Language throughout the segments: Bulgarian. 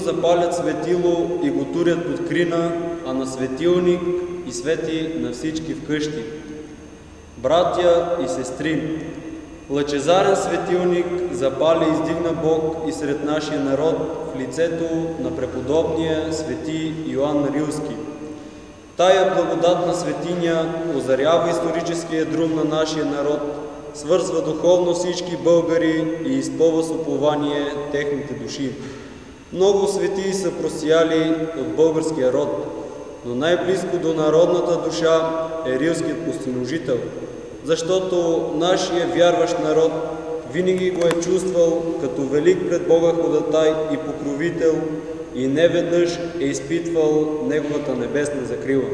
запалят светило и го турят под крина, а на светилник и свети на всички вкъщи. Братя и сестри, лъчезарен светилник запали и издигна Бог и сред нашия народ в лицето на преподобния свети Йоан Рилски. Тая благодатна светиня озарява историческия друм на нашия народ, свързва духовно всички българи и изпълва с упование техните души. Много светии са просияли от българския род, но най-близко до народната душа е рилският пустиножител, защото нашия вярващ народ винаги го е чувствал като велик пред Бога ходатай и покровител и неведнъж е изпитвал Неговата небесна закрила.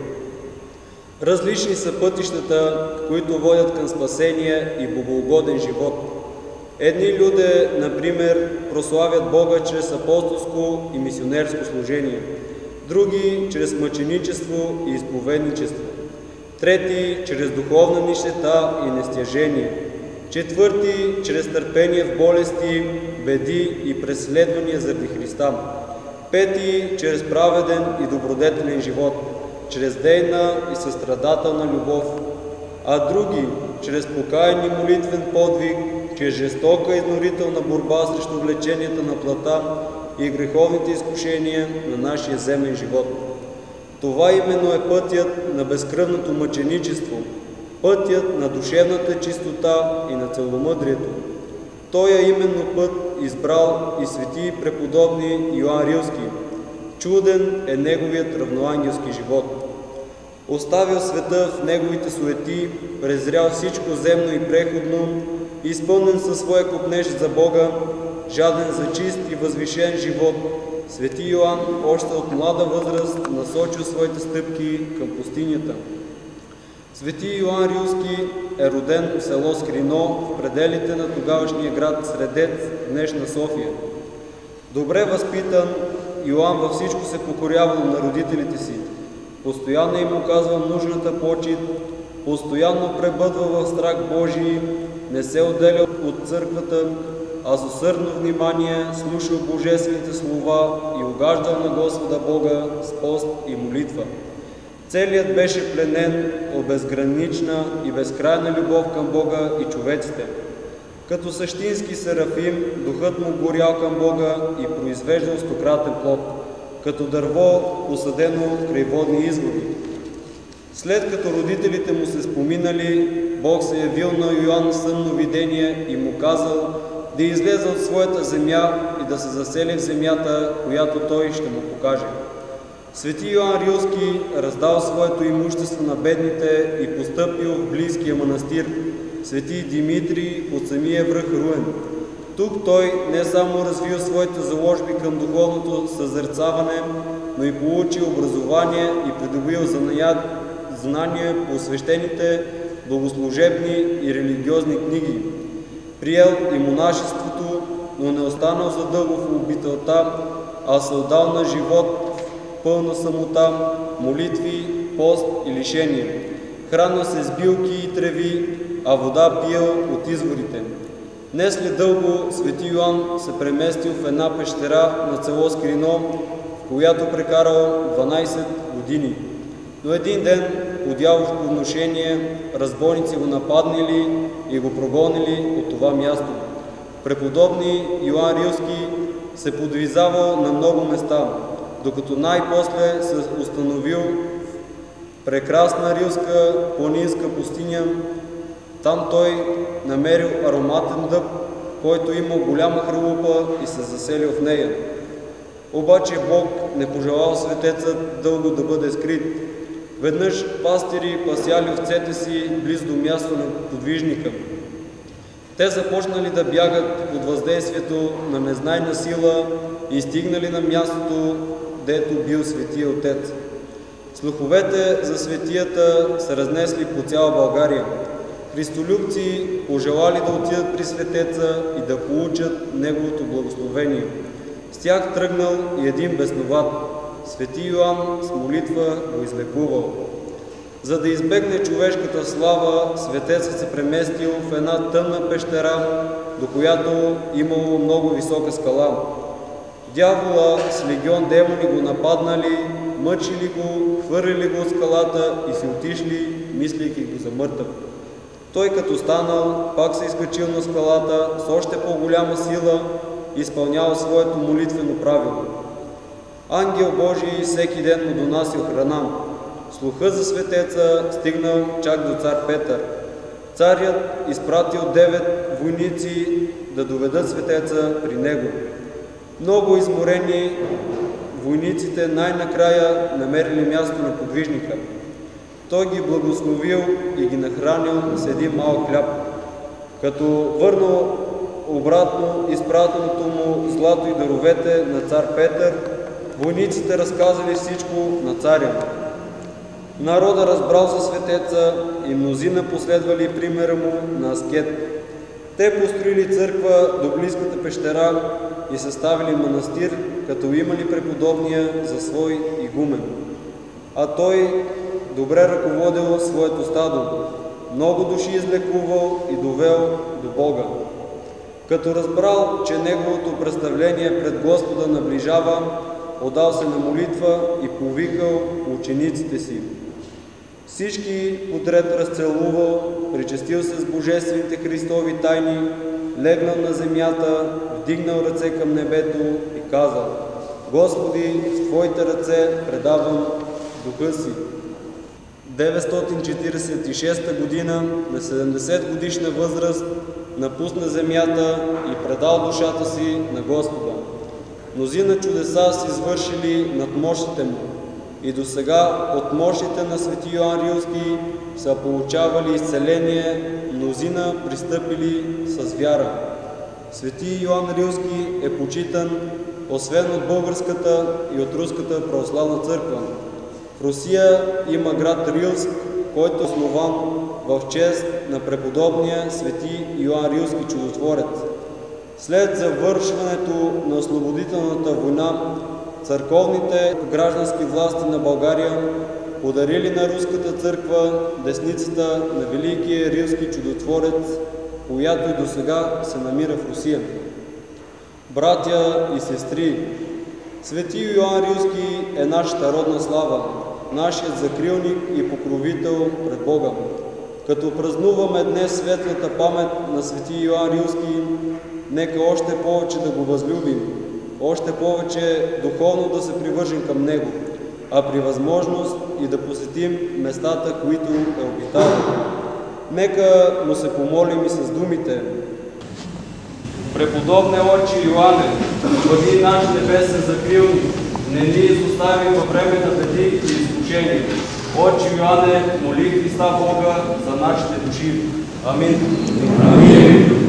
Различни са пътищата, които водят към спасение и богоугоден живот. Едни люди, например, прославят Бога чрез апостолско и мисионерско служение, други чрез мъченичество и изповедничество, трети чрез духовна нищета и нестяжение, четвърти чрез търпение в болести, беди и преследвания заради Христа, пети чрез праведен и добродетелен живот, чрез дейна и състрадателна любов, а други чрез покаян и молитвен подвиг, чрез жестока и изнурителна борба срещу влеченията на плътта и греховните изкушения на нашия земен живот. Това именно е пътят на безкръвното мъченичество, пътят на душевната чистота и на целомъдрието. Той е именно път избрал и свети преподобни Йоан Рилски. Чуден е неговият равноангелски живот. Оставил света в неговите суети, презрял всичко земно и преходно, изпълнен със своя копнеж за Бога, жаден за чист и възвишен живот, свети Йоан още от млада възраст насочил своите стъпки към пустинята. Свети Йоан Рилски е роден в село Скрино, в пределите на тогавашния град Средец, днешна София. Добре възпитан, Йоан във всичко се покорявал на родителите си, постоянно им оказва нужната почит, постоянно пребъдва в страх Божий, не се отделя от църквата, а с усърдно внимание слушал божествените слова и угаждал на Господа Бога с пост и молитва. Целият беше пленен от безгранична и безкрайна любов към Бога и човеците. Като същински серафим, духът му горял към Бога и произвеждал стократен плод, като дърво, посадено край водни извори. След като родителите му се споминали, Бог се явил на Йоан сънно видение и му казал да излезе от своята земя и да се засели в земята, която той ще му покаже. Свети Йоан Рилски раздал своето имущество на бедните и постъпил в близкия манастир Свети Димитрий от самия връх Руен. Тук той не само развил своите заложби към духовното съзерцаване, но и получи образование и придобил знания по свещените, богослужебни и религиозни книги. Приел и монашеството, но не останал задълго в обителта, а се отдал на живот в пълна самота, молитви, пост и лишение. Хранил се с билки и треви, а вода пиел от изворите. Не след дълго свети Йоан се преместил в една пещера на село Скрино, в която прекарал 12 години. Но един ден, по дяволско внушение, разбойници го нападнали и го прогонили от това място. Преподобни Йоан Рилски се подвизавал на много места, докато най-после се установил в прекрасна рилска планинска пустиня. Там той намерил ароматен дъб, който имал голяма хралупа и се заселил в нея. Обаче Бог не пожелал светецът дълго да бъде скрит. Веднъж пастири пасяли овцете си близо до място на подвижника. Те започнали да бягат под въздействието на незнайна сила и стигнали на мястото, дето бил Светия Отец. Слуховете за светията се разнесли по цяла България. Христолюбци пожелали да отидат при светеца и да получат неговото благословение. С тях тръгнал и един безноват. Свети Йоан с молитва го излекувал. За да избегне човешката слава, светецът се преместил в една тъмна пещера, до която имало много висока скала. Дявола с легион демони го нападнали, мъчили го, хвърлили го от скалата и си отишли, мислейки го за мъртъв. Той като станал, пак се изкачил на скалата с още по-голяма сила и изпълнява своето молитвено правило. Ангел Божий всеки ден му донасил храна. Слуха за светеца стигнал чак до цар Петър. Царят изпратил 9 войници да доведат светеца при него. Много изморени войниците най-накрая намерили място на подвижника. Той ги благословил и ги нахранил с един малък хляб. Като върнал обратно изпратеното му злато и даровете на цар Петър, войниците разказали всичко на царя. Народа разбрал за светеца и мнозина последвали примера му на аскет. Те построили църква до близката пещера и съставили манастир, като имали преподобния за свой игумен. А той добре ръководил своето стадо, много души излекувал и довел до Бога. Като разбрал, че неговото представление пред Господа наближава, отдал се на молитва и повикал учениците си. Всички подред разцелувал, причастил се с божествените Христови тайни, легнал на земята, вдигнал ръце към небето и казал: Господи, в Твоите ръце предавам духа си. 946 година, на 70 годишна възраст, напусна земята и предал душата си на Господа. Мнозина чудеса са извършили над мощите му и досега от мощите на свети Йоан Рилски са получавали изцеление, мнозина пристъпили с вяра. Свети Йоан Рилски е почитан освен от българската и от руската православна църква. В Русия има град Рилск, който е основан в чест на преподобния свети Йоан Рилски чудотворец. След завършването на освободителната война, църковните граждански власти на България подарили на руската църква десницата на Великия Рилски чудотворец, която и досега се намира в Русия. Братя и сестри, свети Йоан Рилски е нашата родна слава, нашият закрилник и покровител пред Бога. Като празнуваме днес светлата памет на свети Йоан Рилски, нека още повече да го възлюбим, още повече духовно да се привържем към него, а при възможност и да посетим местата, които е обитавал. Нека му се помолим и с думите: Преподобне Отче Йоане, бъди наш небесен закрилник, не ни изостави във време на беди и изкушения. Отче Йоане, моли Христа Бога за нашите души. Амин. Амин.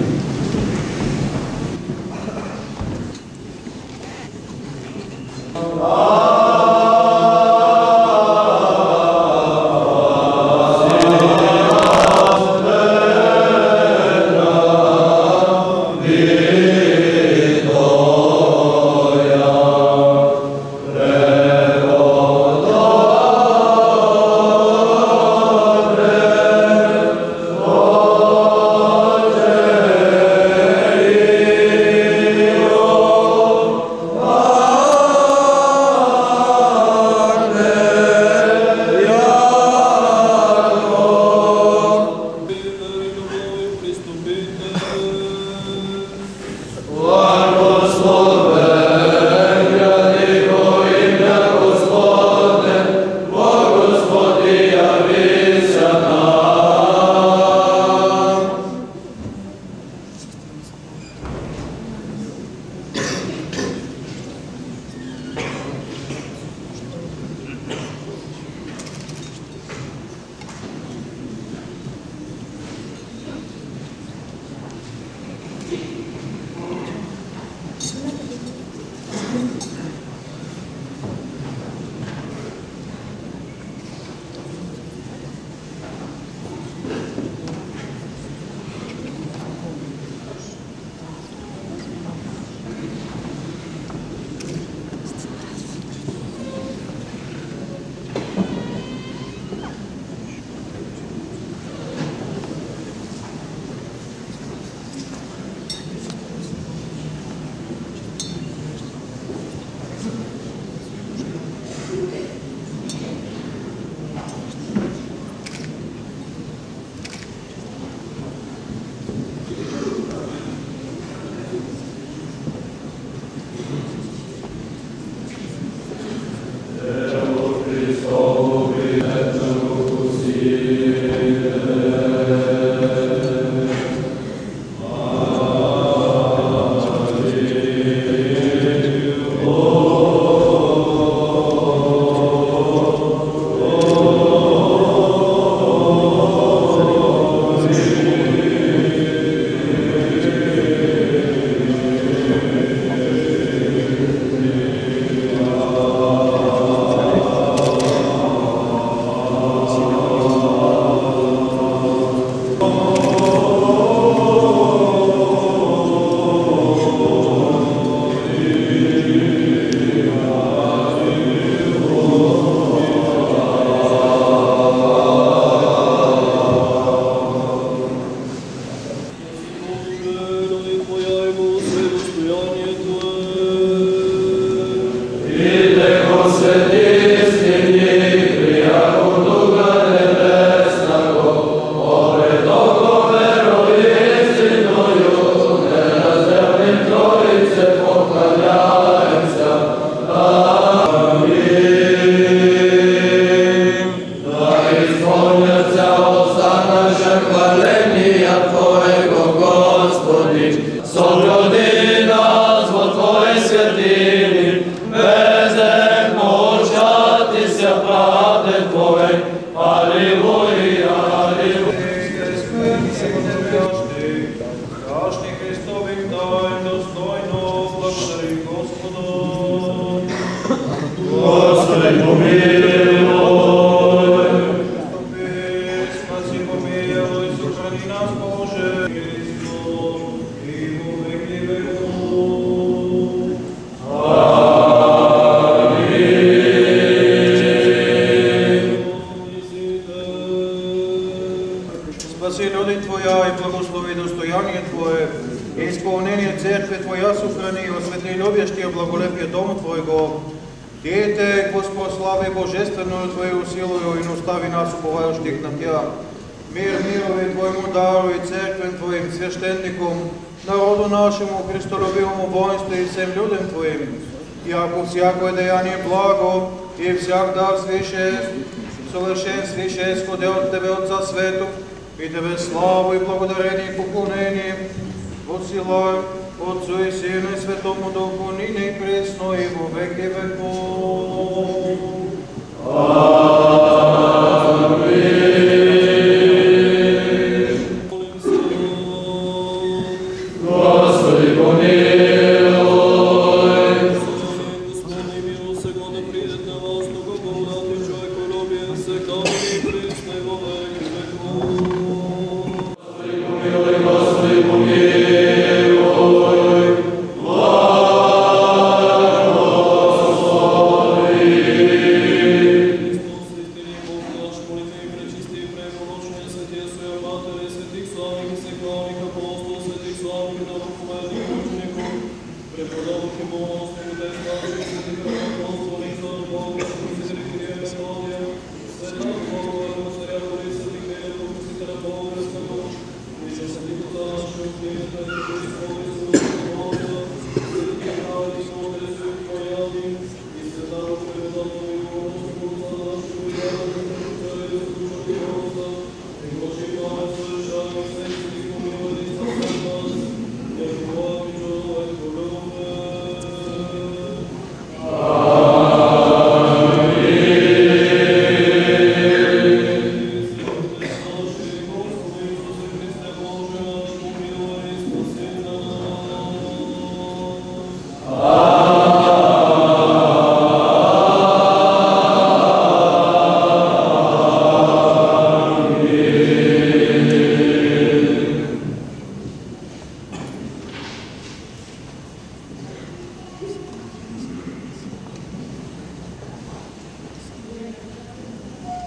Amen. Твое и исполнение Церкви Твоя сохрани и осветли любящия благолепие Дому Твоего. Те, Госпослави Божествено Твое усилую и настави нас, уповающих на Тя. Мир мирови Твоему дару и Церквен Твоим священником, народу нашему, Христолюбивому воинству и всем людям Твоим, яко всякое деяние благо и всяк дар священств, совершен священство от Тебе, Отца Светов, и Тебе славу и благодарение и поклонение, посылай Отцу и Сыну и Святому Духу, ныне и пресно и во веки веков.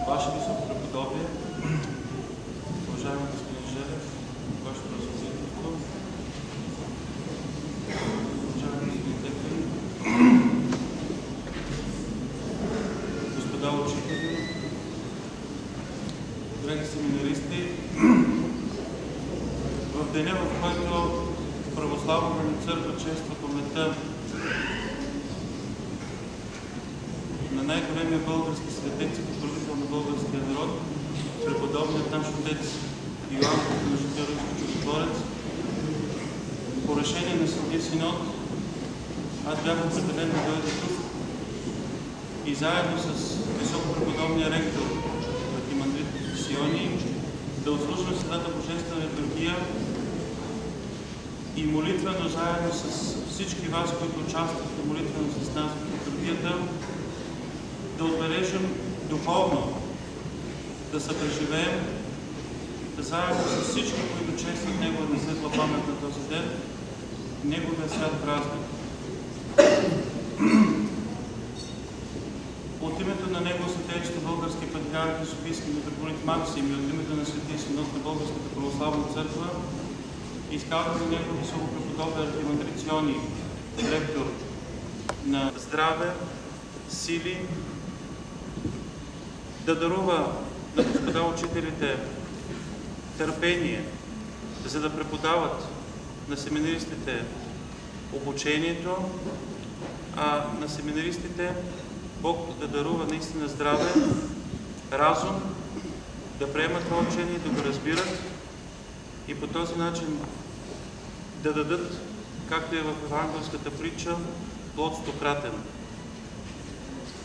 Ваше високопреподобие, уважаеми господин Желев, Ваше превъзходителство, уважаеми господин Текин, господа учители, драги семинаристи, в деня, в който православната ни църква чества паметта на най-големия български светец и покровител на българския народ, преподобният наш отец Йоан Кръстителен Чудотворец, по решение на Светия Синод, аз бях определен да дойда тук и заедно с високопреподобния ректор архимандрит Сионий да отслужвам Светата Божествена литургия и молитвено заедно с всички вас, които участвате молитвено с нас в литургията, да отбележим духовно, да се преживеем заедно с всички, които честват Неговата светла памет на този ден, Неговия свят празник. От името на Негово Святейшество български патриарх и Софийски митрополит Максим и от името на Светия Синод на Българската православна църква изказвам на Негово високопреподобие архимандрит Сионий, ректор на здраве, сили, да дарува на господа учителите търпение, за да преподават на семинаристите обучението, а на семинаристите Бог да дарува наистина здраве, разум, да приемат това учение, да го разбират и по този начин да дадат, както е в евангелската притча, плод стократен.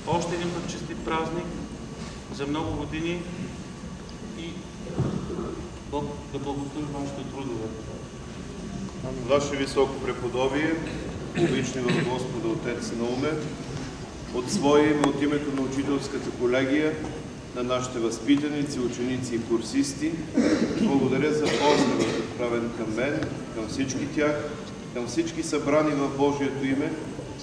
Още един път честит празник за много години и Бог да благослови вашите трудове. Ваше високо преподобие, обични в Господа Отец Науме, от свое име, от името на учителската колегия, на нашите възпитаници, ученици и курсисти, благодаря за поздрава, отправен към мен, към всички тях, към всички събрани в Божието име,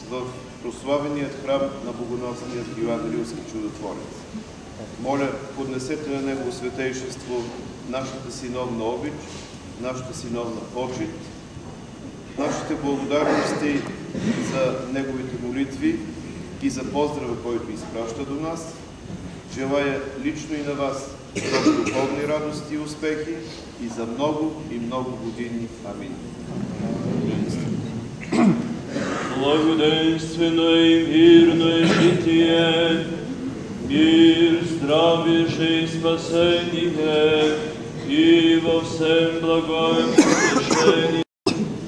в прославеният храм на богоносният Йоан Рилски чудотворец. Моля, поднесете на Негово святейшество нашата синовна обич, нашата синовна почет, нашите благодарности за неговите молитви и за поздрава, който изпраща до нас. Желая лично и на вас много духовни радости и успехи и за много и много години. Амин. Благоденственное и мирное житие, мир, здравие же и спасение, и во всем благоем утешении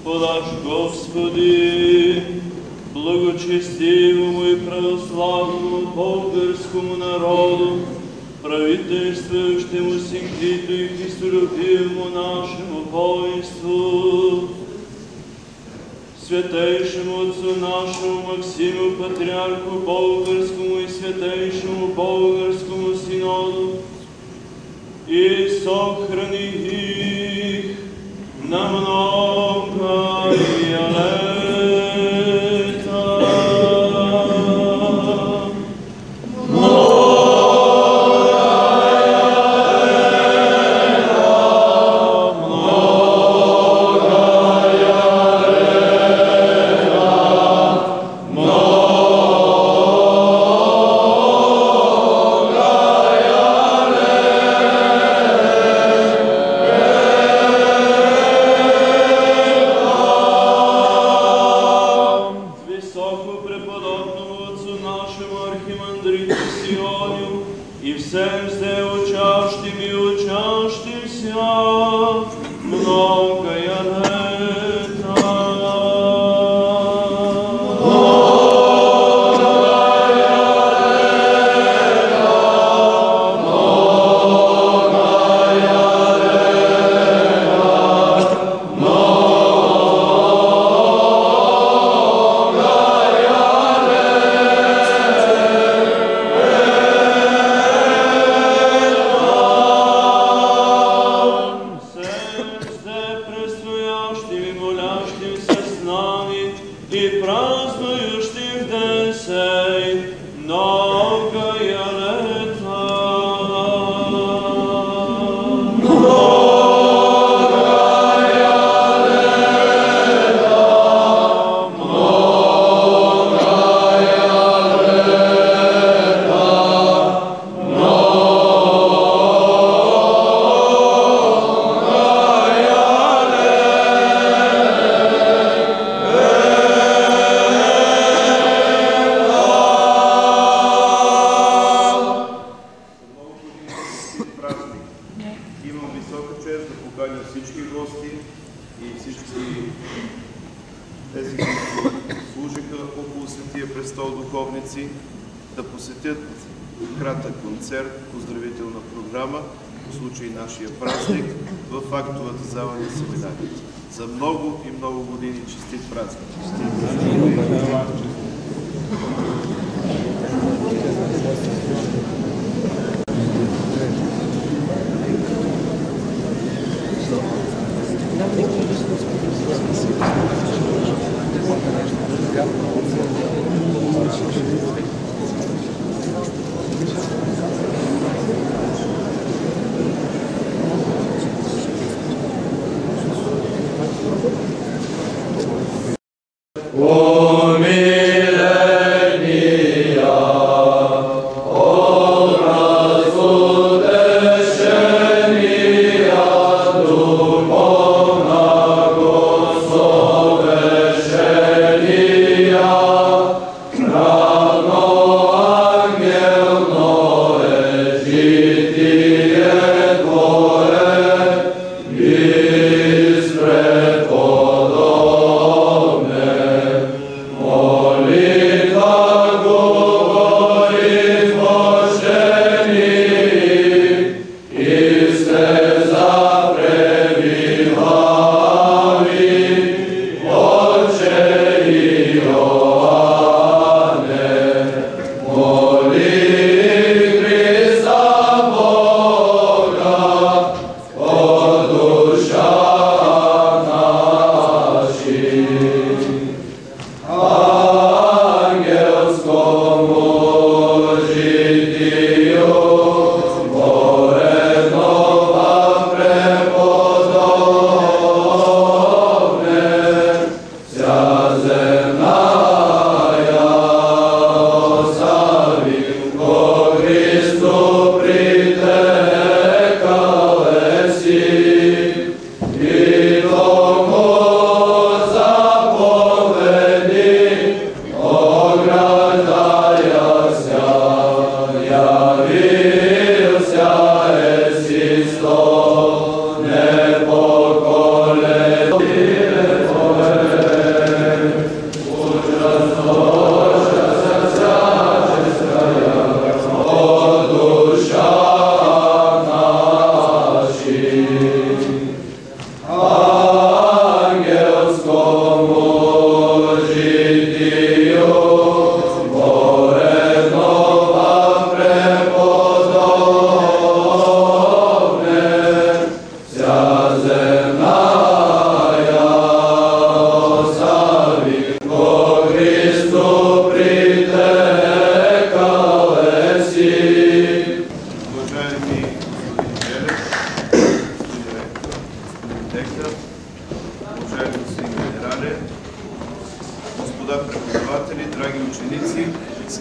подашь, Господи, благочестивому и православному българскому народу, правительствующему синклиту и христолюбивому нашему воинству, святейшему отцу нашему Максиму, патриарху българскому и святейшему българскому синоду, и сохрани их на много лета. да посетят кратък концерт, поздравителна програма по случай нашия празник в актовата зала на семинарите. За много и много години честит празник!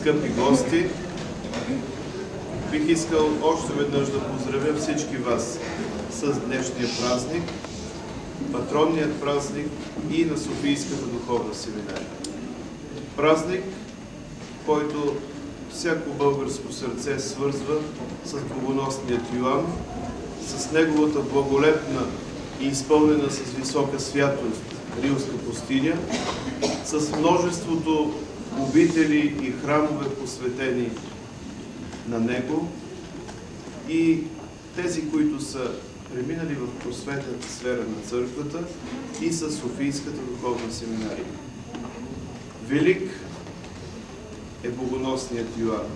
скъпи гости, бих искал още веднъж да поздравя всички вас с днешния празник, патронният празник и на Софийската духовна семинария. Празник, който всяко българско сърце свързва с богоносният Йоан, с неговата благолепна и изпълнена с висока святост Рилска пустиня, с множеството обители и храмове посветени на него и тези, които са преминали в просветната сфера на църквата и с Софийската духовна семинария. Велик е богоносният Йоан.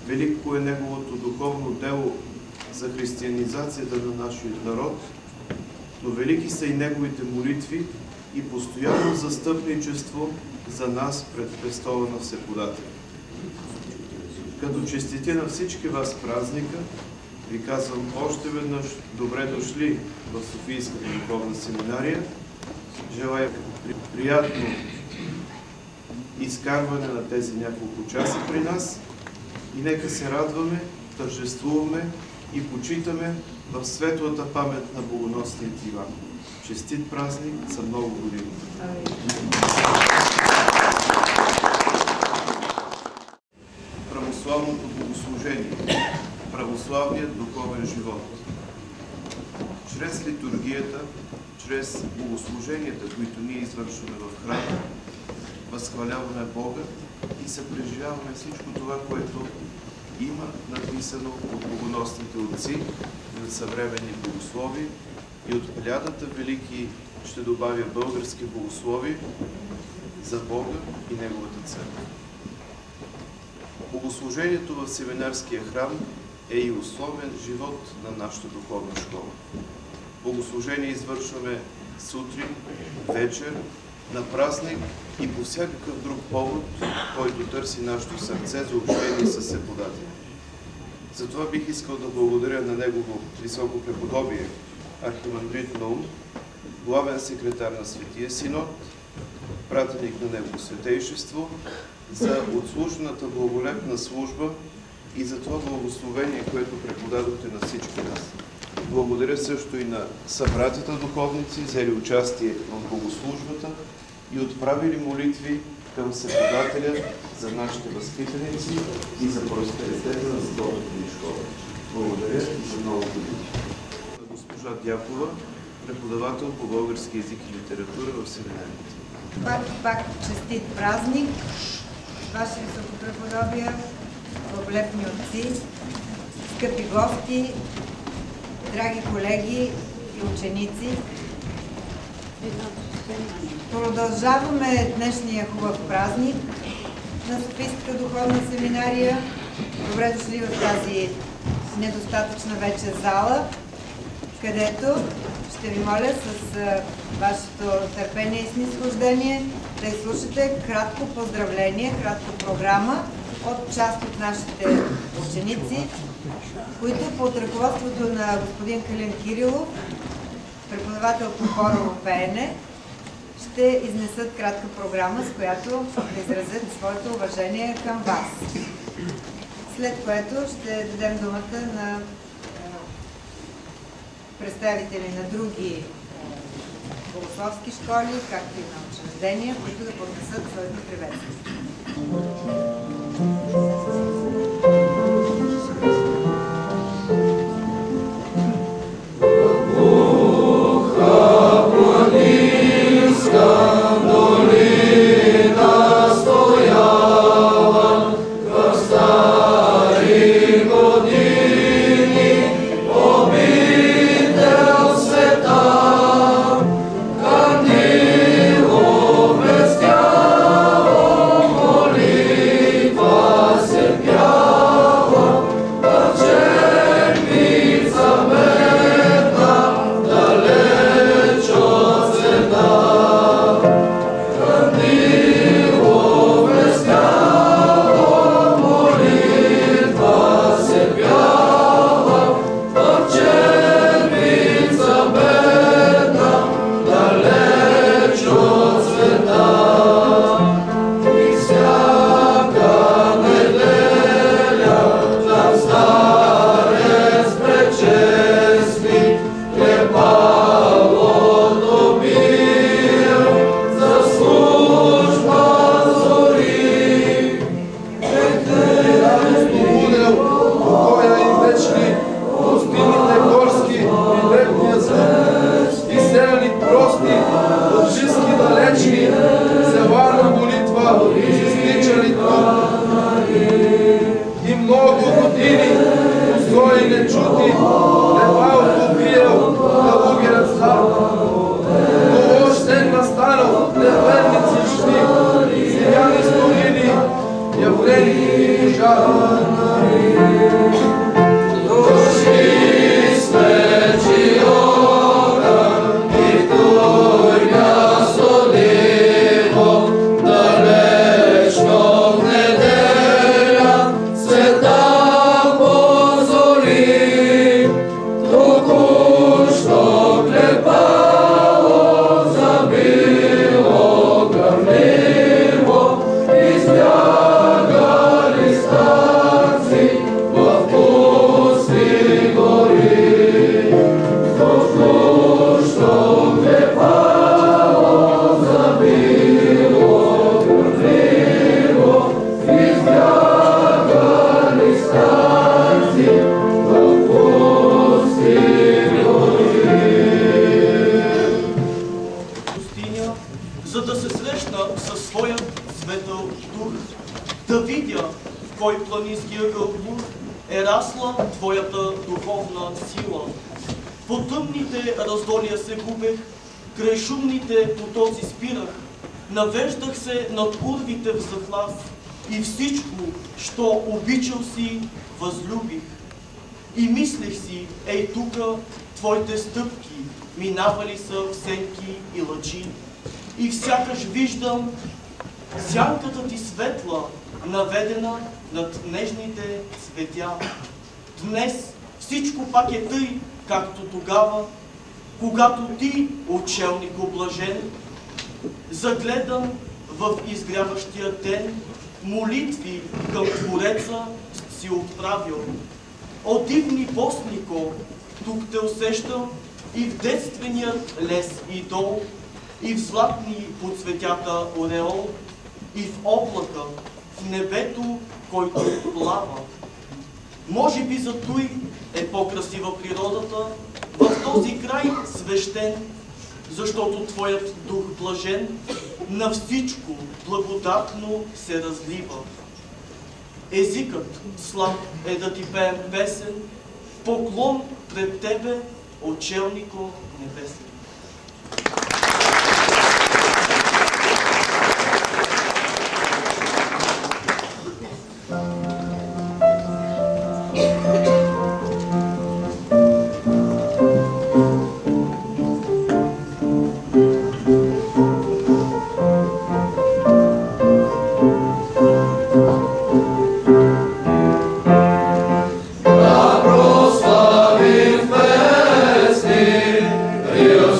Велико е неговото духовно дело за християнизацията на нашия народ, но велики са и неговите молитви и постоянно застъпничество за нас пред престола на Всеподателя. Като честите на всички вас празника, ви казвам още веднъж добре дошли в Софийската духовна семинария. Желая приятно изкарване на тези няколко часа при нас и нека се радваме, тържествуваме и почитаме в светлата памет на богоносният Иван. Честит празник за много години! Православното богослужение, православният духовен живот. Чрез литургията, чрез богослуженията, които ние извършваме в храма, възхваляваме Бога и съпреживяваме всичко това, което има написано от богоносните отци на съвременни богослови и от плеядата велики, ще добавя, български богослови за Бога и Неговата църква. Богослужението в семинарския храм е и условен живот на нашата духовна школа. Богослужение извършваме сутрин, вечер, на празник и по всякакъв друг повод, който търси нашето сърце за общение с Всеподателя. Затова бих искал да благодаря на Негово високо преподобие, архимандрит Наум, главен секретар на Светия Синод, пратеник на Негово Светейшество, за отслужената благолепна служба и за това благословение, което преподадохте на всички нас. Благодаря също и на събратята духовници, взели участие в богослужбата и отправили молитви към Всеподателя за нашите възпитаници и за просперитета на Световната ни школа. Благодаря и за много години. Госпожа Дякова, преподавател по български език и литература в семинарите. Пак честит празник, Ваше високопреподобие, благолепни отци, скъпи гости, драги колеги и ученици. Продължаваме днешния хубав празник на Софийската духовна семинария. Добре дошли в тази недостатъчна вече зала, където ще ви моля с вашето търпение и снизхождение да изслушате кратко поздравление, кратко програма от част от нашите ученици, които под ръководството на господин Калин Кирилов, преподавател по хорово пеене, ще изнесат кратка програма, с която да изразят своето уважение към вас. След което ще дадем думата на представители на други богословски школи, както и на учреждения, които да поднесат своите приветствия. Кандило блестяло, моли расла твоята духовна сила. По тъмните раздолия се губех, край шумните потоци спирах, навеждах се над урвите в захлас и всичко, що обичал си, възлюбих. И мислех си, ей тука, твоите стъпки минавали са в сенки и лъчи. И сякаш виждам сянката ти светла, наведена над нежните цветя. Днес всичко пак е тъй, както тогава, когато ти, учелнико блажен, загледам в изгряващия ден, молитви към Твореца си отправил. О, дивни постнико, тук те усещам и в детственият лес и дол, и в златни подцветята ореол, и в облака, в небето, който плава. Може би за той е по-красива природата, в този край свещен, защото твоят дух блажен на всичко благодатно се разлива. Езикът слаб е да ти пеем песен, поклон пред тебе, учелнико небесен. Rio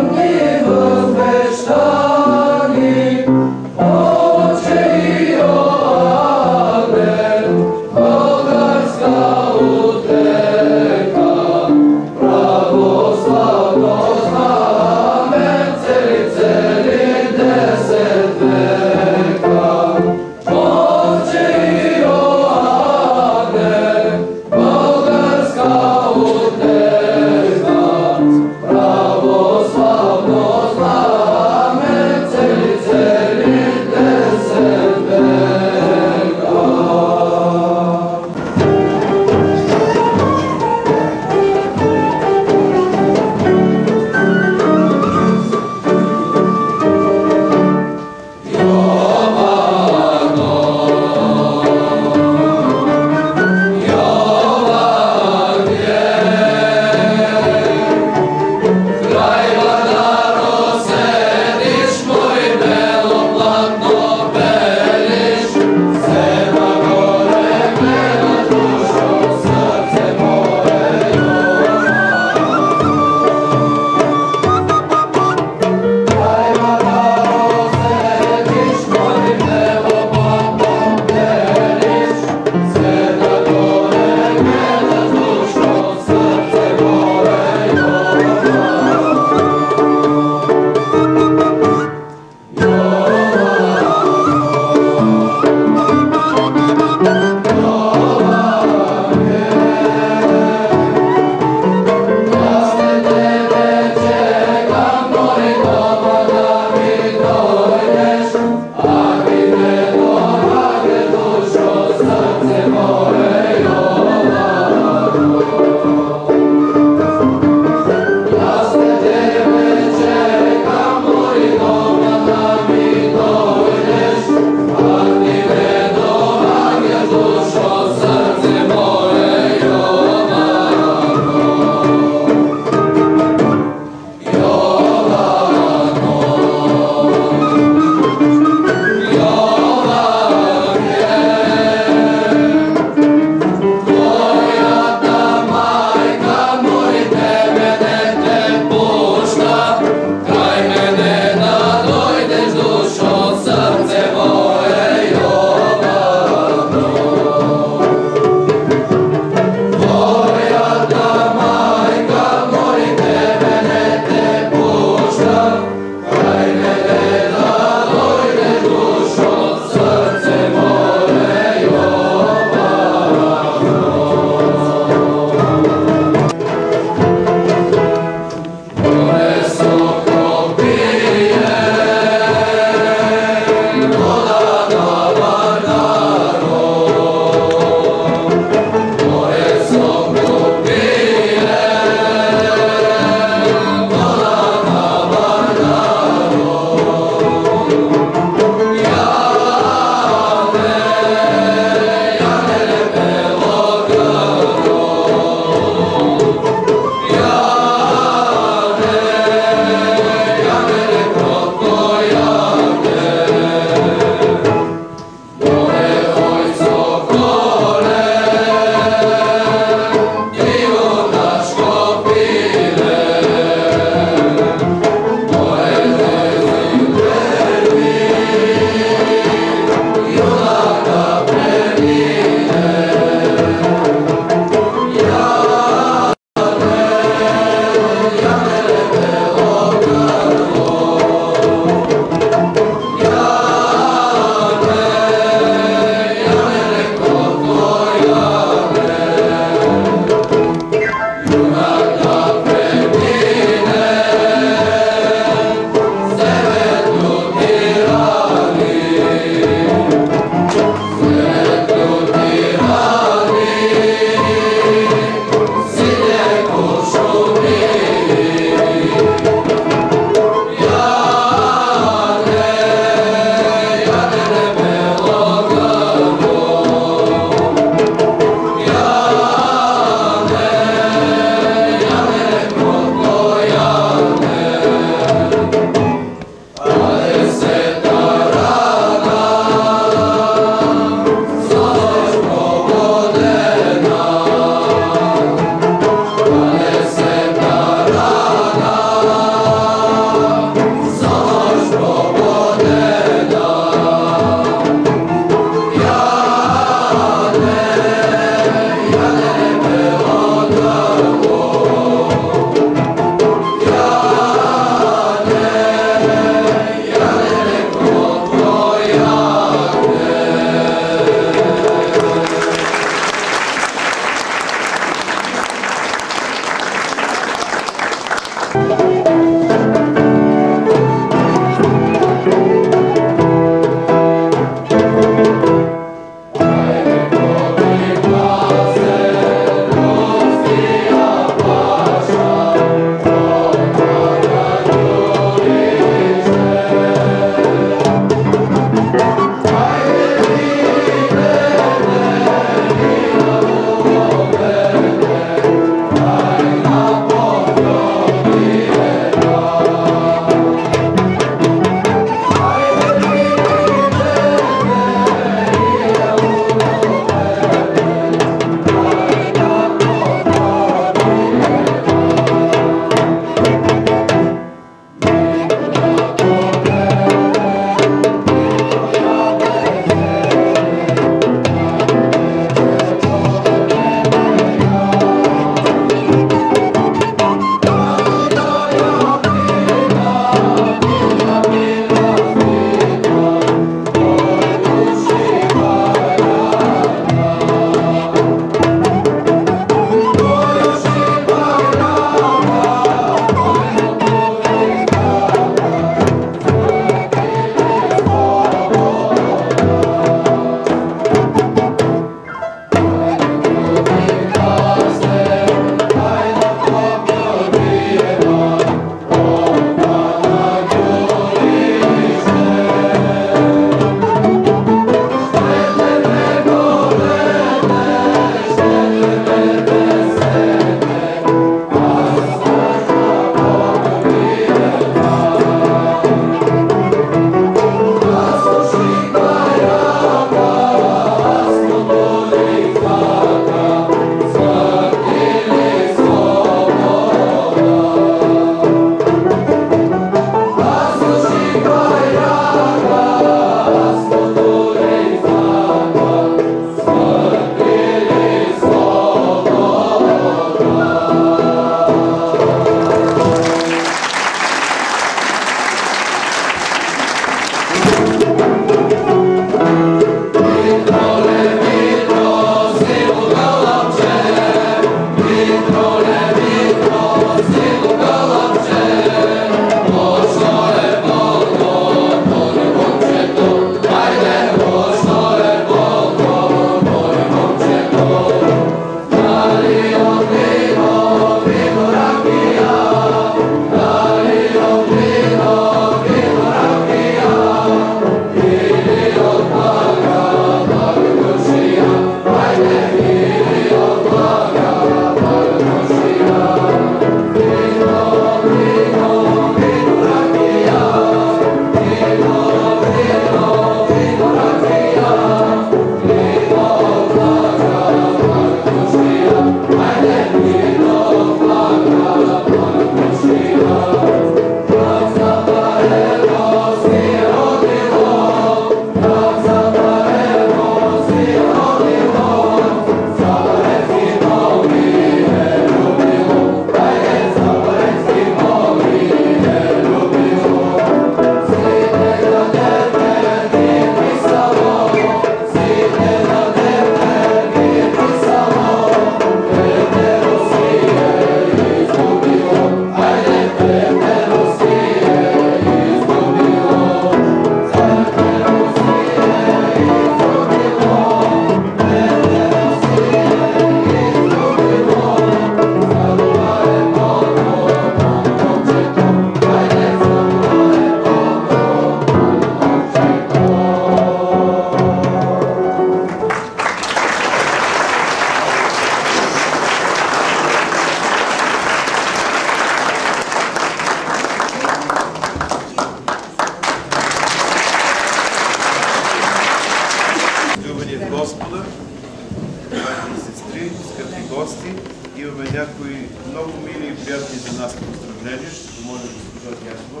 помоля госпожа Дяшова.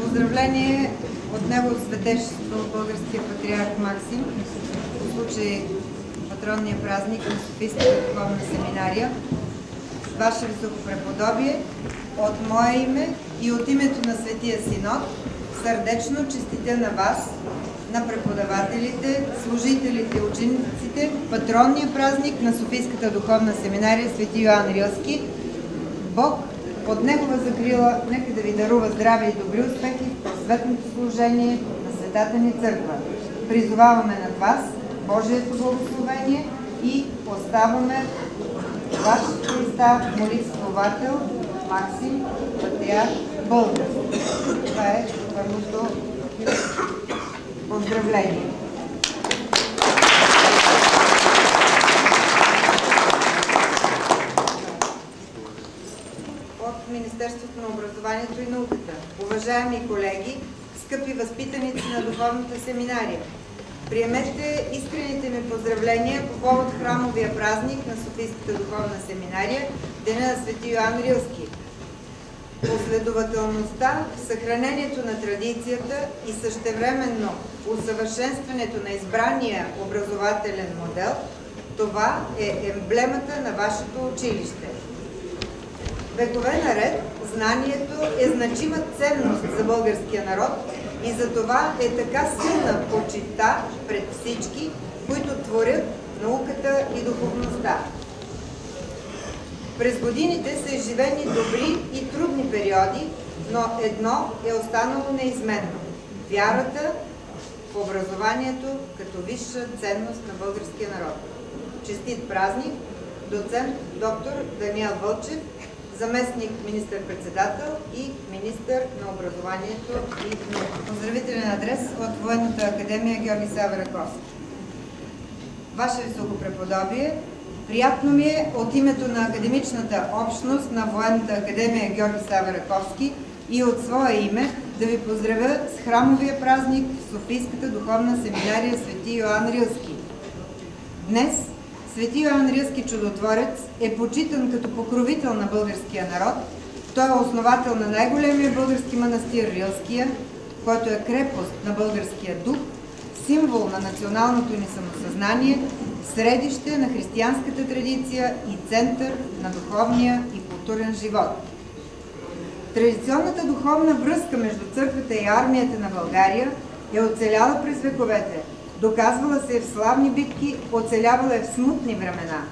Поздравление от него от Светейшество българския патриарх Максим по случай патронния празник на Софийската духовна семинария. Ваше Високопреподобие, от мое име и от името на Светия Синод сърдечно честитя на вас, на преподавателите, служителите и учениците патронния празник на Софийската духовна семинария Свети Йоан Рилски. Бог от Негова закрила нека да ви дарува здраве и добри успехи в просветното служение на Светата ни църква. Призоваваме над вас Божието благословение и оставаме ваш Христа, молитвовател Максим, патриарх Българ. Това е първото поздравление. От Министерството на образованието и науката. Уважаеми колеги, скъпи възпитаници на духовната семинария, приемете искрените ми поздравления по повод храмовия празник на Софийската духовна семинария, Деня на Свети Йоан Рилски. Последователността в съхранението на традицията и същевременно усъвършенстването на избрания образователен модел, това е емблемата на вашето училище. Векове наред знанието е значима ценност за българския народ и за това е така силна почита пред всички, които творят науката и духовността. През годините са изживени добри и трудни периоди, но едно е останало неизменно – вярата в образованието като висша ценност на българския народ. Честит празник, доцент доктор Даниел Вълчев, заместник министър-председател и министър на образованието и науката. Поздравителен адрес от Военната академия Георги Сава Раковски. Ваше Високопреподобие, приятно ми е от името на академичната общност на Военната академия Георги Сава Раковски и от свое име да ви поздравя с храмовия празник в Софийската духовна семинария Свети Йоан Рилски. Днес Свети Йоан Рилски чудотворец е почитан като покровител на българския народ. Той е основател на най-големия български манастир Рилския, който е крепост на българския дух, символ на националното ни самосъзнание, средище на християнската традиция и център на духовния и културен живот. Традиционната духовна връзка между църквата и армията на България е оцеляла през вековете, доказвала се в славни битки, оцелявала е в смутни времена.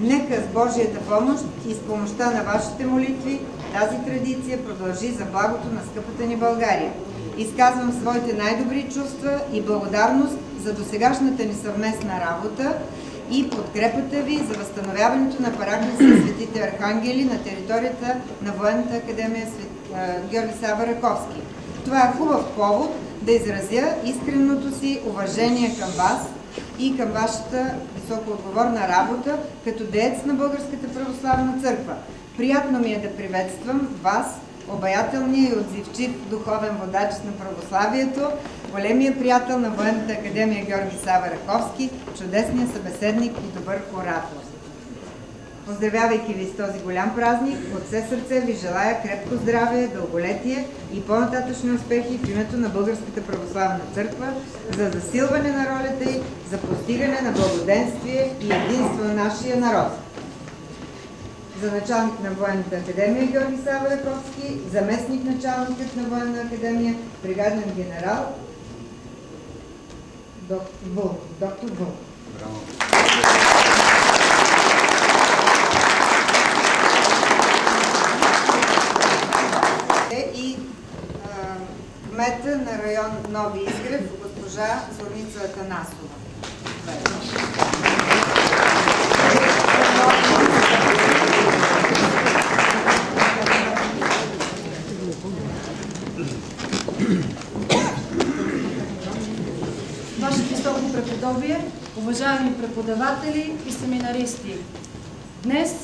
Нека с Божията помощ и с помощта на вашите молитви тази традиция продължи за благото на скъпата ни България. Изказвам своите най-добри чувства и благодарност за досегашната ни съвместна работа и подкрепата ви за възстановяването на параклиса на светите архангели на територията на Военната академия Георги Сава Раковски. Това е хубав повод да изразя искреното си уважение към вас и към вашата високоотговорна работа като деец на Българската православна църква. Приятно ми е да приветствам вас, обаятелния и отзивчив духовен водач на православието, големия приятел на Военната академия Георги Сава Раковски, чудесния събеседник и добър оратор. Поздравявайки ви с този голям празник, от все сърце ви желая крепко здраве, дълголетие и по-нататъчни успехи в името на Българската православна църква за засилване на ролята й, за постигане на благоденствие и единство на нашия народ. За началник на Военната академия Георги Сава Раковски, заместник началникът на Военна академия, бригаден генерал доктор Вълк. И кмета на район Нови Изгрев, госпожа Зорница Атанасова. Ваше Високопреподобие, уважаеми преподаватели и семинаристи, днес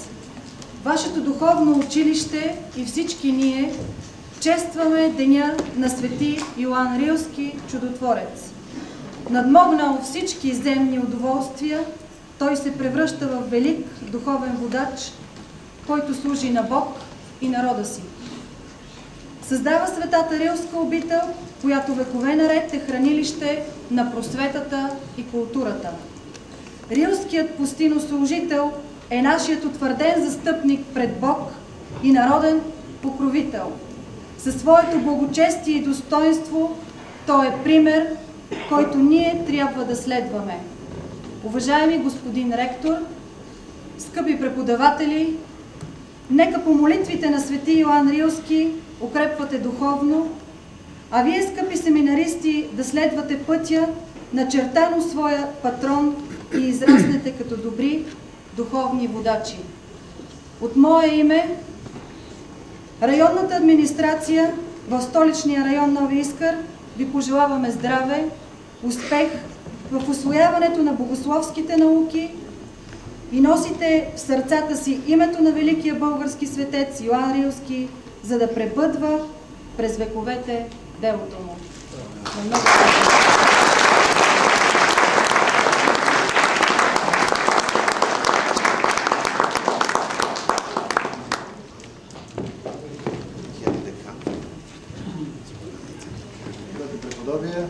вашето духовно училище и всички ние честваме Деня на Свети Йоан Рилски, чудотворец. Надмогнал всички земни удоволствия, той се превръща в велик духовен водач който служи на Бог и народа си. Създава светата Рилска обител, която векове наред е хранилище на просветата и културата. Рилският пустинослужител е нашият утвърден застъпник пред Бог и народен покровител. Със своето благочестие и достоинство той е пример, който ние трябва да следваме. Уважаеми господин ректор, скъпи преподаватели, нека по молитвите на свети Йоан Рилски укрепвате духовно, а вие, скъпи семинаристи, да следвате пътя, начертано своя патрон и израснете като добри духовни водачи. От мое име, районната администрация в столичния район Нови Искър ви пожелаваме здраве, успех в усвояването на богословските науки и носите в сърцата си името на великия български светец Йоан Рилски, за да пребъдва през вековете делото му. Преподобие,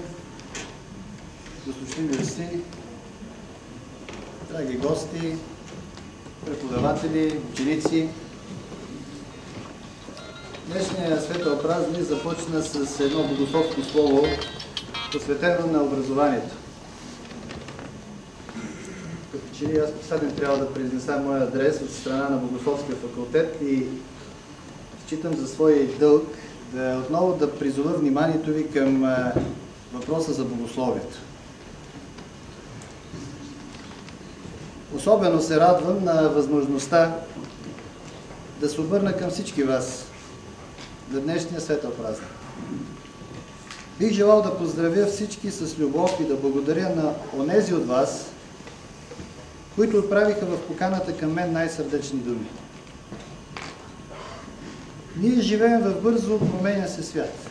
досточни гости, драги гости, преподаватели, ученици. Днешният светъл празник започна с едно богословско слово, посветено на образованието. Като че ли аз последен трябва да произнеса моя адрес от страна на Богословския факултет и считам за свой дълг отново да призова вниманието ви към въпроса за богословието. Особено се радвам на възможността да се обърна към всички вас за днешния светъл празник. Бих желал да поздравя всички с любов и да благодаря на онези от вас, които отправиха в поканата към мен най-сърдечни думи. Ние живеем в бързо променя се свят.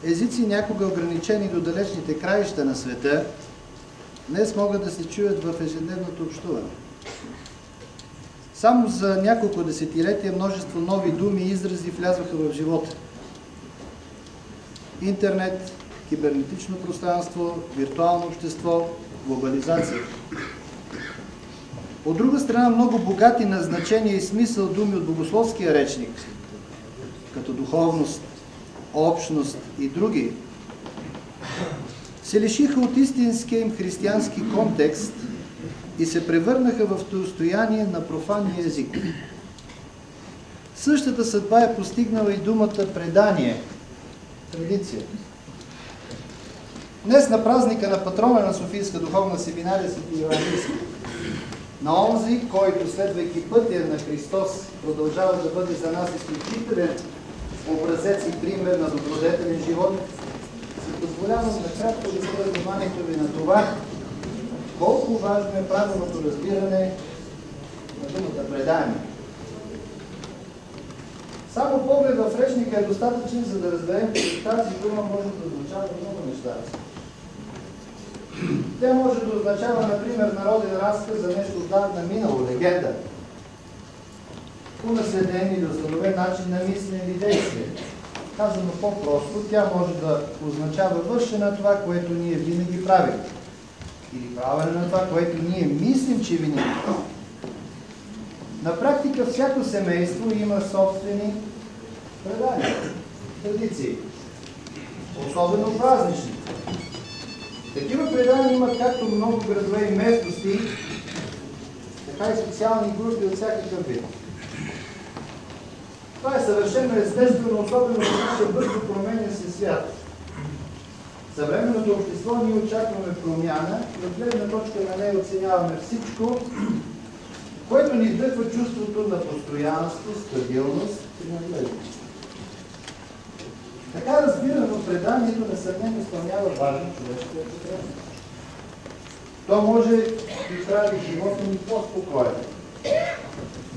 Езици, някога ограничени до далечните краища на света, днес могат да се чуят в ежедневното общуване. Само за няколко десетилетия множество нови думи и изрази влязоха в живота. Интернет, кибернетично пространство, виртуално общество, глобализация. От друга страна, много богати на значение и смисъл думи от богословския речник, като духовност, общност и други, се лишиха от истинския им християнски контекст и се превърнаха в достояние на профанния език. Същата съдба е постигнала и думата предание, традиция. Днес на празника на патрона на Софийска духовна семинария Свети Йоан Рилски, на онзи, който, следвайки пътя на Христос, продължава да бъде за нас изключителен образец и пример на добродетелен живот, си позволявам накратко да спра вниманието ви на това, колко важно е правилното разбиране на думата предание. Само поглед в речника е достатъчен, за да разберем, че тази дума може да означава много неща. Тя може да означава, например, народен разказ за нещо отдавна минало, легенда, унаследен или установен начин на мислене или действие. Казано по-просто, тя може да означава вършене на това, което ние винаги правим. Или правене на това, което ние мислим, че винаги правим. На практика всяко семейство има собствени предания, традиции, особено празнични. Такива предания имат както много градове и местности, така и социални групи от всякакъв вид. Това е съвършено естествено, особено в нашия бързо променя се свят. В съвременното общество ние очакваме промяна и от гледна точка на нея оценяваме всичко, което ни вдъхва чувството на постоянство, стабилност и нагледност. Така разбирано, преданието несъмнено изпълнява важен човешкия потребност. То може да прави живота ни по-спокоен.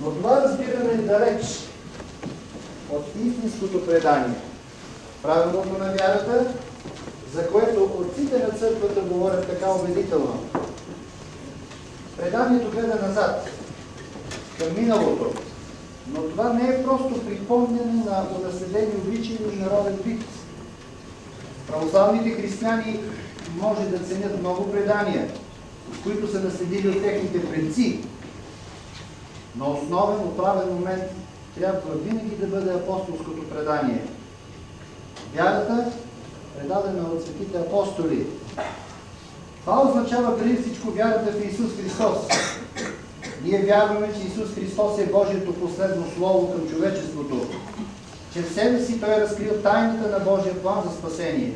Но това разбиране е далеч от истинското предание. Правилното на вярата, за което отците на църквата говорят така убедително. Преданието гледа назад. към миналото. Но това не е просто припомняне на унаследени обичаи и народен вид. Православните християни може да ценят много предания, които са наследили от техните предци. Но основен, отправен момент трябва винаги да бъде апостолското предание. Вярата, предадена от светите апостоли. Това означава преди всичко вярата в Исус Христос. Ние вярваме, че Исус Христос е Божието последно слово към човечеството. Че в себе си Той е разкрил тайната на Божия план за спасение,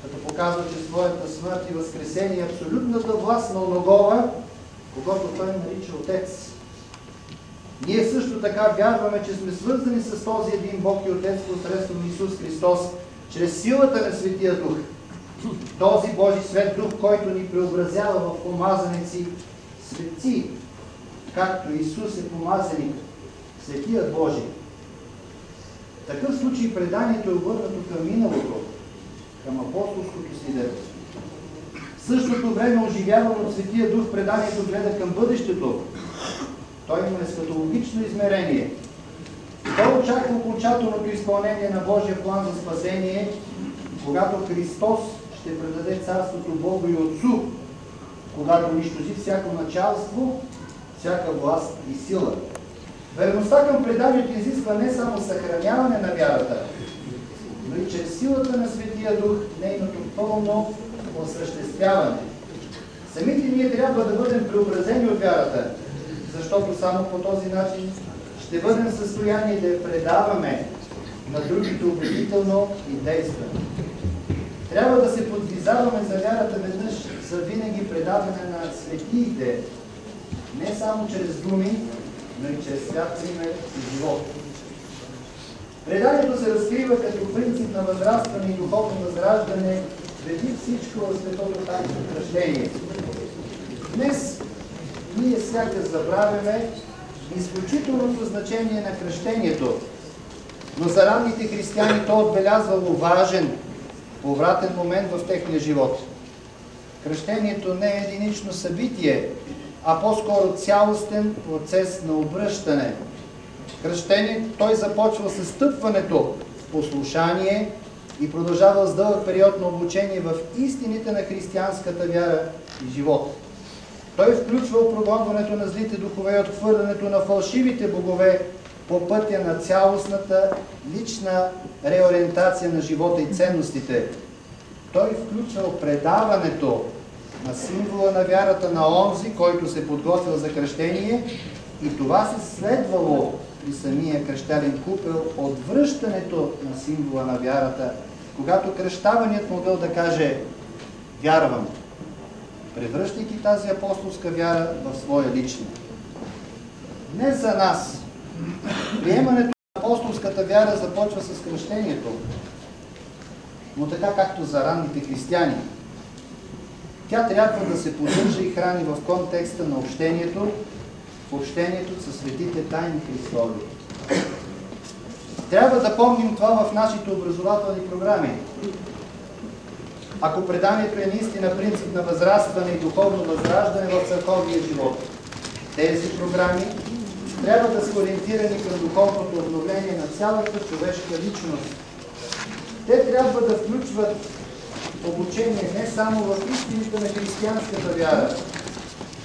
като показва, че своята смърт и възкресение е абсолютната власт на оногова, когато Той нарича Отец. Ние също така вярваме, че сме свързани с този един Бог и Отец посредством Исус Христос, чрез силата на Светия Дух. Този Божи Свет Дух, който ни преобразява в помазаници светци, както Исус е помазаник, Светият Божий. В такъв случай преданието е обърнато към миналото, към апостолското свидетелство. В същото време, оживявано от Светия Дух, преданието гледа към бъдещето. Той има ескатологично измерение. Той очаква окончателното изпълнение на Божия план за спасение, когато Христос ще предаде царството Богу и Отцу, когато унищожи всяко началство, всяка власт и сила. Верността към преданието изисква не само съхраняване на вярата, но и чрез силата на Светия Дух нейното пълно осъществяване. Самите ние трябва да бъдем преобразени от вярата, защото само по този начин ще бъдем в състояние да я предаваме на другите убедително и действено. Трябва да се подвизаваме за вярата веднъж за винаги предаване на светиите, не само чрез думи, но и чрез свят пример и живот. Преданието се разкрива като принцип на възрастване и духовно възраждане преди всичко в светото таинство кръщение. Днес ние сякаш забравяме изключителното значение на кръщението, но за ранните християни то отбелязвало важен, повратен момент в техния живот. Кръщението не е единично събитие, а по-скоро цялостен процес на обръщане. Кръщението той започва с стъпването в послушание и продължава с дълъг период на обучение в истините на християнската вяра и живот. Той включва прогонването на злите духове и отхвърлянето на фалшивите богове по пътя на цялостната лична реориентация на живота и ценностите. Той включва предаването на символа на вярата на онзи, който се подготвил за кръщение, и това се следвало при самия кръщален купел от връщането на символа на вярата, когато кръщаваният могъл да каже «Вярвам», превръщайки тази апостолска вяра в своя лична. Днес за нас приемането на апостолската вяра започва с кръщението, но така както за ранните християни. Тя трябва да се поддържа и храни в контекста на общението, в общението със светите тайни Христови. Трябва да помним това в нашите образователни програми. Ако преданието е наистина принцип на възрастване и духовно възраждане в църковния живот, тези програми трябва да са ориентирани към духовното обновление на цялата човешка личност. Те трябва да включват обучение не само в истините на християнската вяра,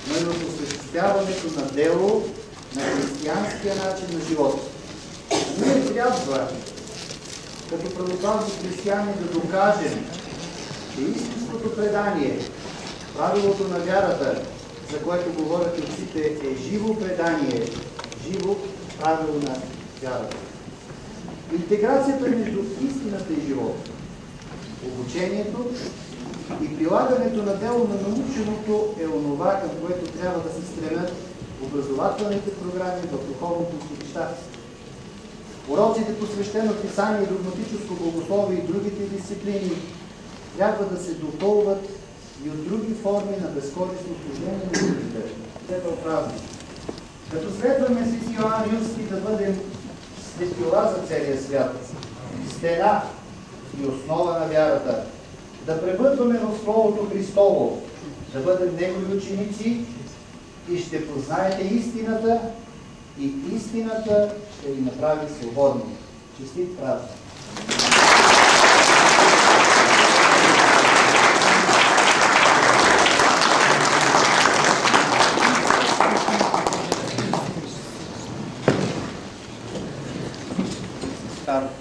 но и в осъществяването на дело на християнския начин на живот. Ние трябва, като православни християни, да докажем, че истинското предание, правилото на вярата, за което говорят отците, е живо предание, живо правило на вярата. Интеграцията между истината и живота, обучението и прилагането на дело на наученото е онова, към което трябва да се стремят образователните програми в духовното училище. Уроците по свещено писание и догматическо богословие и другите дисциплини трябва да се допълват и от други форми на безкористно служение на другите. Светъл празник. Като следваме с Йоан Рилски да бъдем светила за целия свят, стена и основа на вярата, да пребъдваме в Словото Христово, да бъдем Негови ученици и ще познаете истината истината ще ви направи свободни. Честит празник!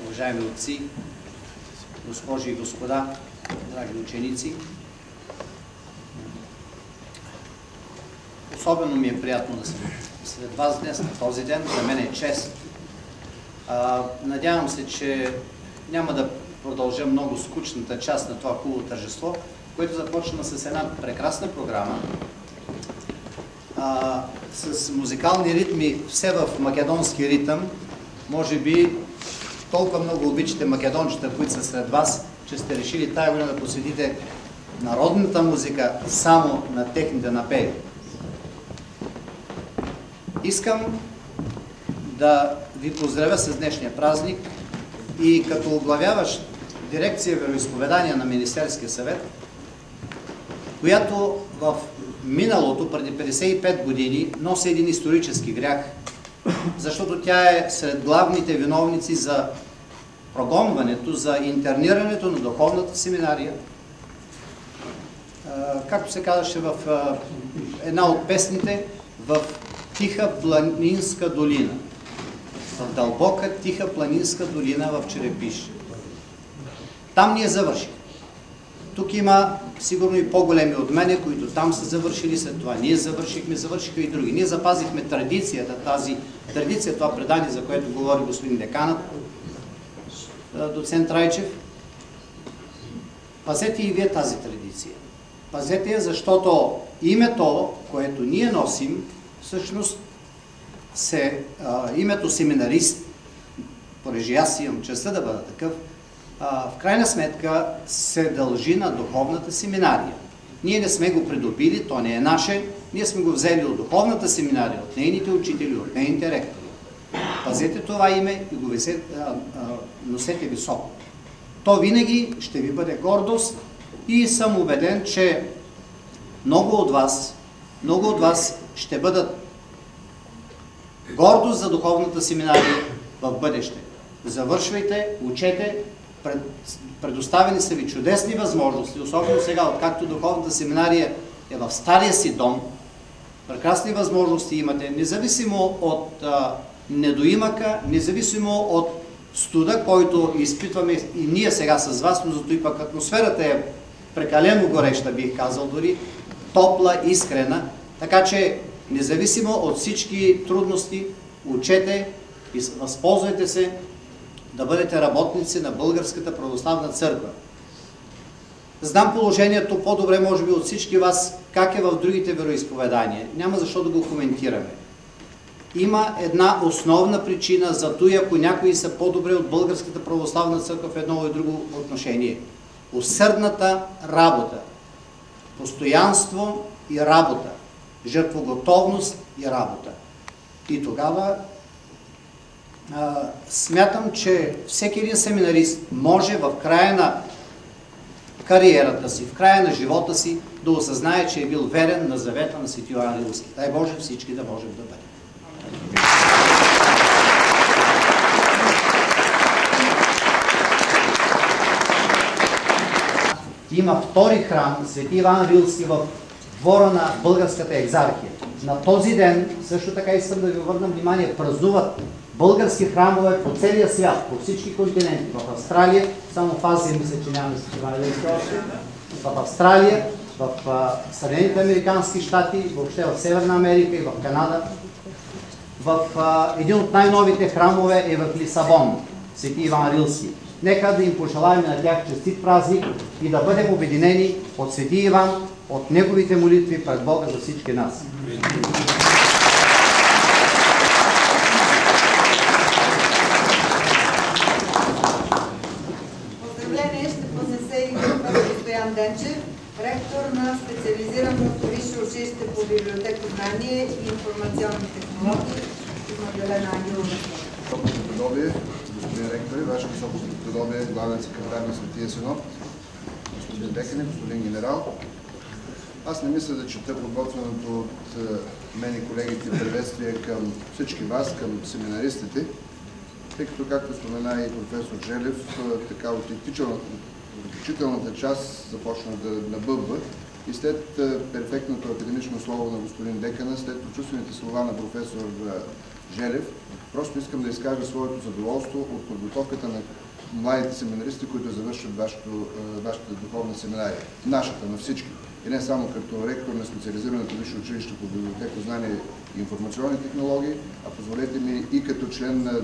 Уважаеми отци, госпожи и господа, драги ученици, особено ми е приятно да съм сред вас днес, на този ден. За мен е чест. Надявам се, че няма да продължа много скучната част на това хубаво тържество, което започна с една прекрасна програма, с музикални ритми, все в македонски ритъм. Може би толкова много обичате македончета, които са сред вас, че сте решили тая година да посветите народната музика само на техните напеви. Искам да ви поздравя с днешния празник и като оглавяващ дирекция вероизповедания на Министерския съвет, която в миналото, преди 55 години, носи един исторически грях, защото тя е сред главните виновници за прогонването, за интернирането на духовната семинария. Както се казваше в една от песните, в тиха планинска долина. В дълбока тиха планинска долина в Черепиш. Там ние завършихме. Тук има сигурно и по-големи от мене, които там са завършили, след това ние завършиха и други. Ние запазихме традицията, това предание, за което говори господин деканът, доцент Райчев. Пазете и вие тази традиция. Пазете я, защото името, което ние носим, всъщност името семинарист, понеже аз имам честта да бъда такъв, в крайна сметка се дължи на духовната семинария. Ние не сме го придобили, то не е наше, ние сме го взели от духовната семинария, от нейните учители, от нейните ректори. Пазете това име и го носете високо. То винаги ще ви бъде гордост и съм убеден, че много от вас ще бъдат гордост за духовната семинария в бъдеще. Завършвайте, учете, предоставени са ви чудесни възможности, особено сега, откакто духовната семинария е в стария си дом. Прекрасни възможности имате, независимо от недоимъка, независимо от студа, който изпитваме и ние сега с вас, но зато и пък атмосферата е прекалено гореща, бих казал, дори топла, искрена. Така че, независимо от всички трудности, учете и възползвайте се да бъдете работници на Българската православна църква. Знам положението по-добре, може би, от всички вас, как е в другите вероизповедания. Няма защо да го коментираме. Има една основна причина за това, ако някои са по-добре от Българската православна църква в едно и друго отношение. Усърдната работа. Постоянство и работа. Жертвоготовност и работа. И тогава смятам, че всеки един семинарист може в края на кариерата си, в края на живота си да осъзнае, че е бил верен на завета на Свети Йоан Рилски. Дай Боже всички да можем да бъдем. Има втори храм, Свети Иван Рилски, в двора на Българската екзархия. На този ден, също така искам да ви обърна внимание, празнуват български храмове по целия свят, по всички континенти. В Австралия, само в Азия мисля, че нямаме Свети Иван Рилски още, в Австралия, в Съединените американски щати, въобще в Северна Америка и в Канада. Един от най-новите храмове е в Лисабон, Свети Иван Рилски. Нека да им пожелаем на тях честит празник и да бъдем обединени от Свети Иван, от неговите молитви пред Бога за всички нас. Поздравление ще поднесе и професор Стоян Денчев, ректор на специализираното висше училище по библиотекознание и информационни технологии и Магдалена Ангелова. Господин ректор, Ваше високопреподобие, главен секретар на Светия Синод, господин Декане, господин генерал, Аз не мисля да чета подготвеното от мен и колегите приветствие към всички вас, към семинаристите, тъй като, както спомена и професор Желев, така от изключителната част започна да набъбва и след перфектното академично слово на господин декана, след прочувствените слова на професор Желев, просто искам да изкажа своето задоволство от подготовката на младите семинаристи, които завършват вашата духовна семинария. Нашата, на всички. И не само като ректор на специализираното висше училище по библиотекознание и информационни технологии, а позволете ми и като член на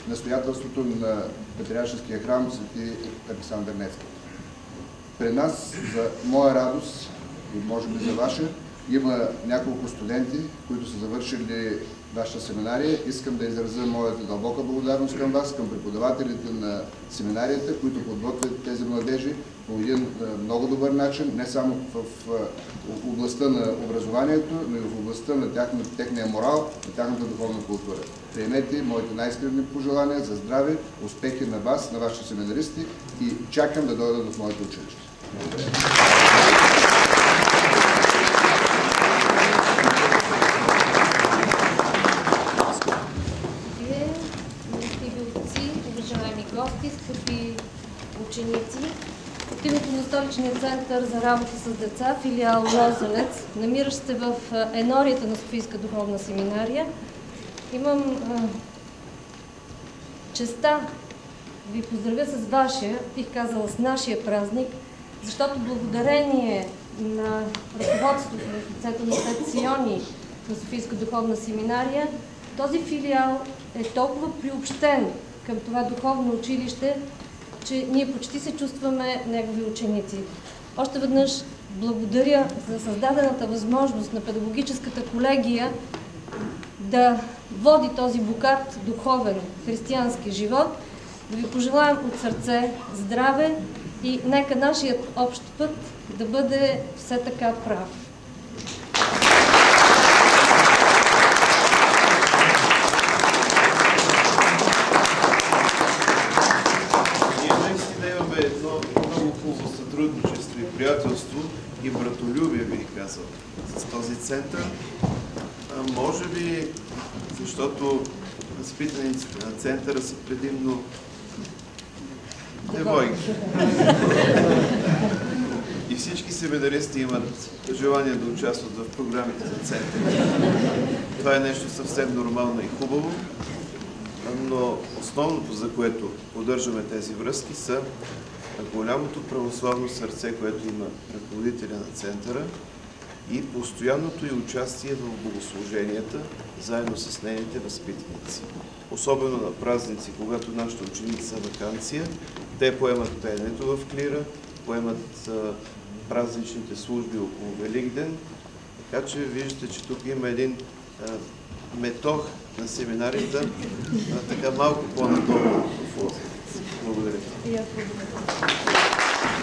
настоятелството на Патриаршеския храм Свети Александър Невски. При нас, за моя радост и може би за ваша, има няколко студенти, които са завършили вашата семинария. Искам да изразя моята дълбока благодарност към вас, към преподавателите на семинарията, които подготвят тези младежи по един много добър начин, не само в областта на образованието, но и в областта на техния морал и тяхната духовна култура. Приемете моите най-искрени пожелания за здраве, успехи на вас, на вашите семинаристи и чакам да дойдат в моето училище. Благодаря. Скъпи ученици, от името на Столичния център за работа с деца, филиал Лозенец, намиращ се в енорията на Софийска духовна семинария, имам честа ви поздравя с вашия, бих казала с нашия празник, защото благодарение на ръководството в лицето на отец Сиони на Софийска духовна семинария, този филиал е толкова приобщен към това духовно училище, че ние почти се чувстваме негови ученици. Още веднъж благодаря за създадената възможност на педагогическата колегия да води този богат духовен християнски живот. Да ви пожелаем от сърце здраве и нека нашият общ път да бъде все така прав. Сътрудничество и приятелство и братолюбие, бих казал, с този център. Може би, защото възпитаниците на центъра са предимно девойки. И всички семинаристи имат желание да участват в програмите на центъра. Това е нещо съвсем нормално и хубаво, но основното, за което поддържаме тези връзки, са голямото православно сърце, което има ръководителя на центъра и постоянното й участие в богослуженията, заедно с нейните възпитаници. Особено на празници, когато нашите ученици са ваканция, те поемат пеенето в клира, поемат празничните служби около Великден, така че виждате, че тук има един метох на семинарията, така малко по-надолу в Лозенец. Благодаря.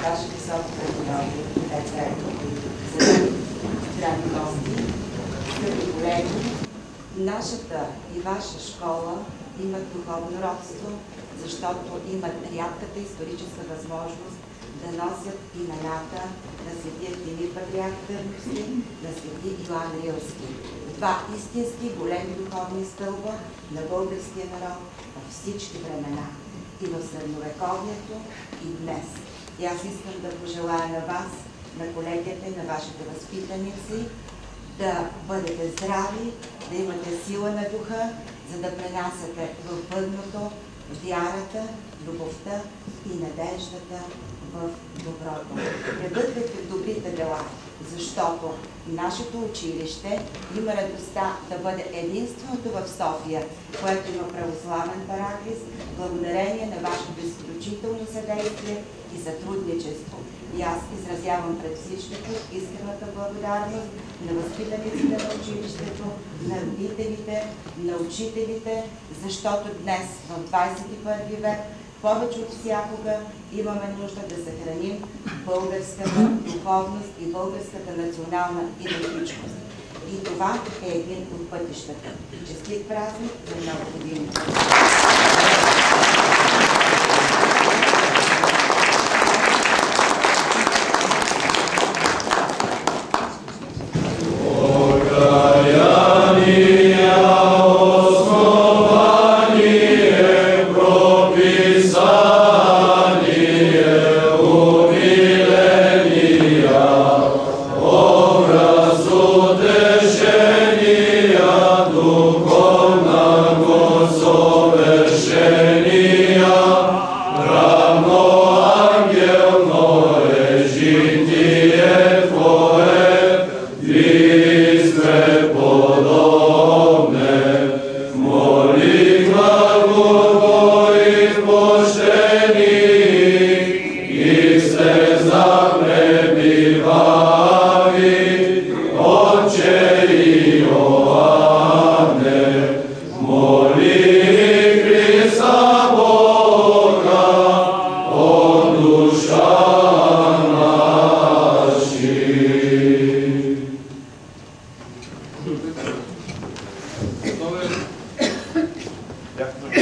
Ваше високо преподобие, отец ректор, драги гости, скъпи колеги, нашата и ваша школа имат духовно родство, защото имат рядката историческа възможност да носят имената на светия Димитър Патриарх Търновски, на свети Йоан Рилски. Два истински големи духовни стълба на българския народ във всички времена. И в средновековието, и днес. И аз искам да пожелая на вас, на колегите, на вашите възпитаници, да бъдете здрави, да имате сила на духа, за да пренасяте в бъдното вярата, любовта и надеждата в доброто. Пребъдвайте в добрите дела, защото нашето училище има радостта да бъде единственото в София, което има православен параклис, благодарение на вашето изключително съдействие и сътрудничество. И аз изразявам пред всичкото искрената благодарност на възпитаниците на училището, на родителите, на учителите, защото днес, в 21 век, повече от всякога имаме нужда да съхраним българската духовност и българската национална идентичност. И това е един от пътищата. Честит празник за много години! Бяхме